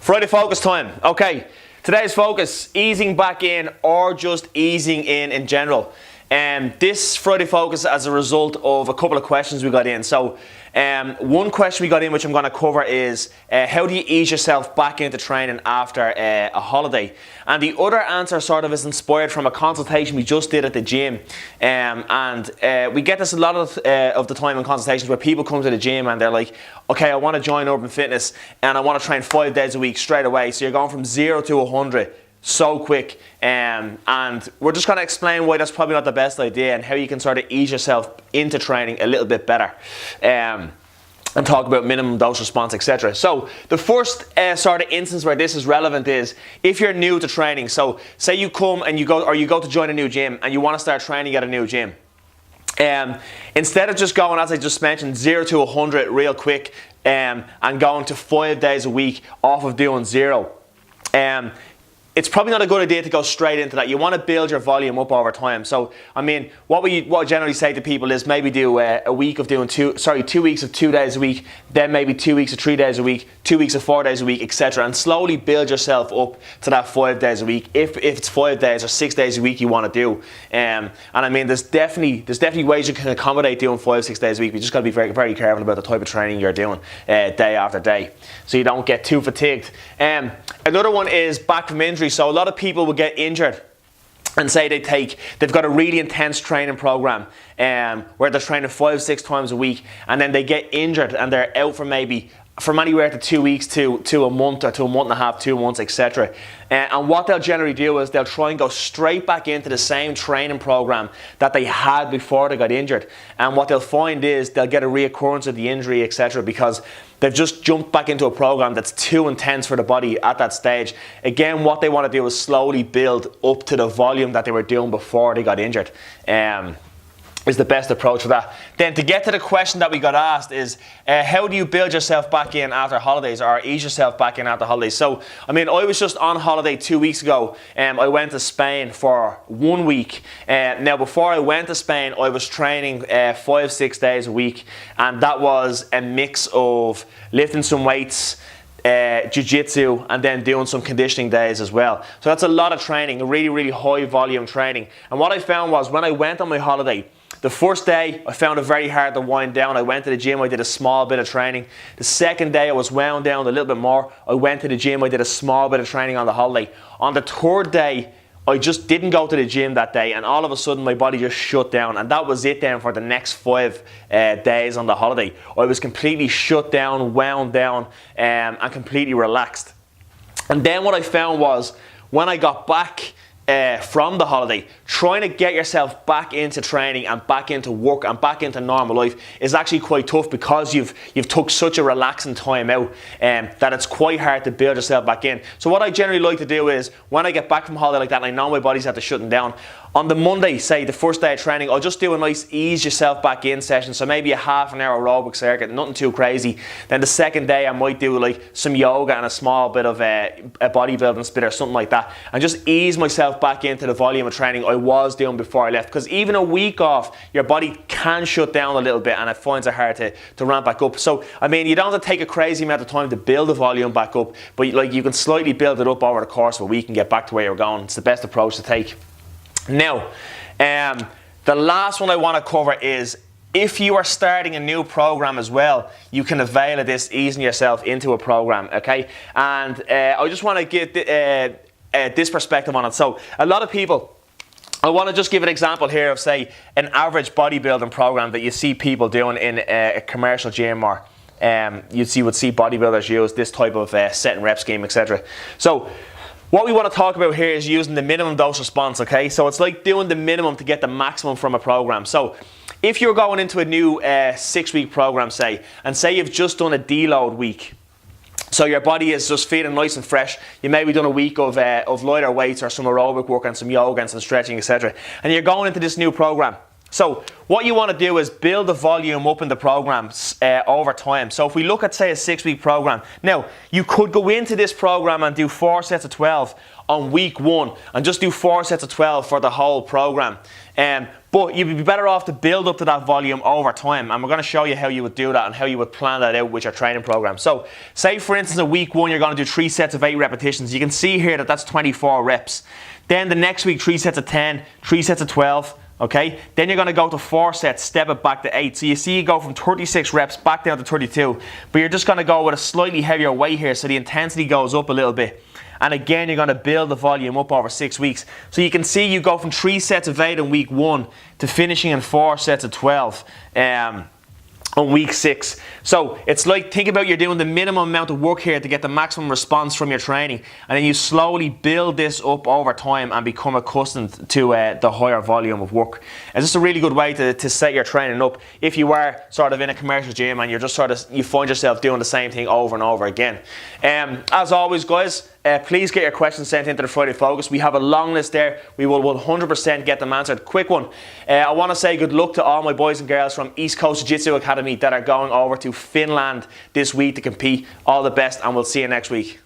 Friday focus time. Okay, today's focus, easing back in or just easing in general. This Friday focus as a result of a couple of questions we got in. So one question we got in which I'm going to cover is how do you ease yourself back into training after a holiday? And the other answer sort of is inspired from a consultation we just did at the gym. We get this a lot of the time in consultations where people come to the gym and they're like, okay, I want to join Urban Fitness and I want to train 5 days a week straight away. So you're going from 0 to 100 so quick, and we're just going to explain why that's probably not the best idea and how you can sort of ease yourself into training a little bit better, and talk about minimum dose response, etc. So the first sort of instance where this is relevant is if you're new to training. So say you come and you go to join a new gym and you want to start training at a new gym. Instead of just going, as I just mentioned, 0 to 100 real quick, and going to 5 days a week off of doing 0, it's probably not a good idea to go straight into that. You want to build your volume up over time. So, I mean, what I generally say to people is maybe do a week of doing 2 weeks of 2 days a week, then maybe 2 weeks of 3 days a week, 2 weeks of 4 days a week, etc. And slowly build yourself up to that 5 days a week. If it's 5 days or 6 days a week you want to do. And I mean, there's definitely ways you can accommodate doing 5-6 days a week. You just got to be very, very careful about the type of training you're doing day after day, so you don't get too fatigued. Another one is back from injury. So a lot of people will get injured and say they've got a really intense training program where they're training 5-6 times a week, and then they get injured and they're out for from anywhere to 2 weeks to a month or to a month and a half, 2 months, etc. And what they'll generally do is they'll try and go straight back into the same training program that they had before they got injured. And what they'll find is they'll get a reoccurrence of the injury, etc. because they've just jumped back into a program that's too intense for the body at that stage. Again, what they want to do is slowly build up to the volume that they were doing before they got injured. Is the best approach for that. Then to get to the question that we got asked is how do you build yourself back in after holidays or ease yourself back in after holidays? So I mean, I was just on holiday 2 weeks ago. I went to Spain for 1 week. Now before I went to Spain I was training 5-6 days a week, and that was a mix of lifting some weights, jiu-jitsu, and then doing some conditioning days as well. So that's a lot of training, a really, really high volume training. And what I found was when I went on my holiday, the first day I found it very hard to wind down. I went to the gym, I did a small bit of training. The second day I was wound down a little bit more. I went to the gym, I did a small bit of training on the holiday. On the third day I just didn't go to the gym that day, and all of a sudden my body just shut down, and that was it then for the next 5 days on the holiday. I was completely shut down, wound down, and completely relaxed. And then what I found was when I got back from the holiday, trying to get yourself back into training and back into work and back into normal life is actually quite tough because you've took such a relaxing time out that it's quite hard to build yourself back in. So what I generally like to do is when I get back from holiday like that and I know my body's after shutting down, on the Monday, say the first day of training, I'll just do a nice ease yourself back in session. So maybe a half an hour aerobic circuit, nothing too crazy. Then the second day I might do like some yoga and a small bit of a bodybuilding split or something like that, and just ease myself back into the volume of training I was doing before I left. Because even a week off, your body can shut down a little bit and it finds it hard to ramp back up. So I mean, you don't have to take a crazy amount of time to build the volume back up, but like you can slightly build it up over the course of a week and get back to where you're going. It's the best approach to take. Now, the last one I want to cover is if you are starting a new program as well, you can avail of this easing yourself into a program, okay? And I just want to get this perspective on it. So a lot of people, I want to just give an example here of, say, an average bodybuilding program that you see people doing in a commercial gym, or would see bodybuilders use this type of set and rep scheme, etc. So what we want to talk about here is using the minimum dose response, okay? So it's like doing the minimum to get the maximum from a program. So if you're going into a new 6-week program, say you've just done a deload week, so your body is just feeling nice and fresh. You maybe done a week of lighter weights or some aerobic work and some yoga and some stretching, etc. And you're going into this new program. So what you want to do is build the volume up in the program over time. So if we look at, say, a 6-week program, now you could go into this program and do 4 sets of 12 on week 1 and just do 4 sets of 12 for the whole program. But you'd be better off to build up to that volume over time, and we're going to show you how you would do that and how you would plan that out with your training program. So say for instance in week 1 you're going to do 3 sets of 8 repetitions. You can see here that that's 24 reps. Then the next week 3 sets of 10, 3 sets of 12. Okay, then you're going to go to 4 sets, step it back to 8. So you see you go from 36 reps back down to 32, but you're just going to go with a slightly heavier weight here, so the intensity goes up a little bit. And again, you're going to build the volume up over 6 weeks. So you can see you go from 3 sets of 8 in week 1 to finishing in 4 sets of 12 on week 6. So it's like, think about you're doing the minimum amount of work here to get the maximum response from your training, and then you slowly build this up over time and become accustomed to the higher volume of work. And this is a really good way to set your training up if you are sort of in a commercial gym and you're just you find yourself doing the same thing over and over again. As always guys, please get your questions sent into the Friday Focus. We have a long list there. We will 100% get them answered. Quick one. I want to say good luck to all my boys and girls from East Coast Jiu-Jitsu Academy that are going over to Finland this week to compete. All the best, and we'll see you next week.